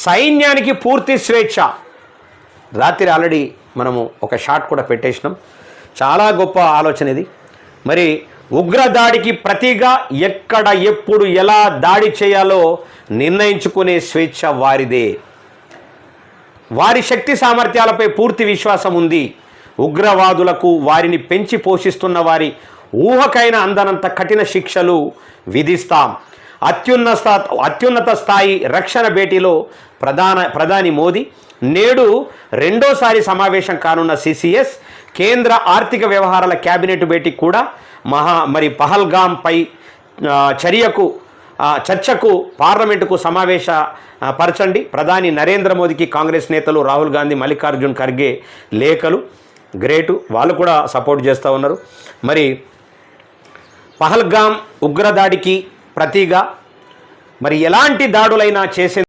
సైన్యానికి పూర్తి స్వేచ్ఛ. రాత్రి ఆల్రెడీ మనము ఒక షాట్ కూడా పెట్టేసినాం. చాలా గొప్ప ఆలోచన ఇది. మరి ఉగ్రదాడికి ప్రతిగా ఎక్కడ ఎప్పుడు ఎలా దాడి చేయాలో నిర్ణయించుకునే స్వేచ్ఛ వారిదే. వారి శక్తి సామర్థ్యాలపై పూర్తి విశ్వాసం ఉంది. ఉగ్రవాదులకు వారిని పెంచి పోషిస్తున్న వారి ఊహకైన అందనంత కఠిన శిక్షలు విధిస్తాం. అత్యున్నత స్థాయి రక్షణ భేటీలో ప్రధాని మోదీ నేడు రెండోసారి సమావేశం కానున్న సిసిఎస్ కేంద్ర ఆర్థిక వ్యవహారాల కేబినెట్ భేటీ కూడా పహల్గాంపై చర్చకు పార్లమెంటుకు సమావేశపరచండి. ప్రధాని నరేంద్ర మోదీకి కాంగ్రెస్ నేతలు రాహుల్ గాంధీ, మల్లికార్జున్ ఖర్గే లేఖలు. గ్రేటు, వాళ్ళు కూడా సపోర్ట్ చేస్తూ ఉన్నారు. మరి పహల్గాం ఉగ్రదాడికి ప్రతిగా మరి ఎలాంటి దాడులైనా చేసే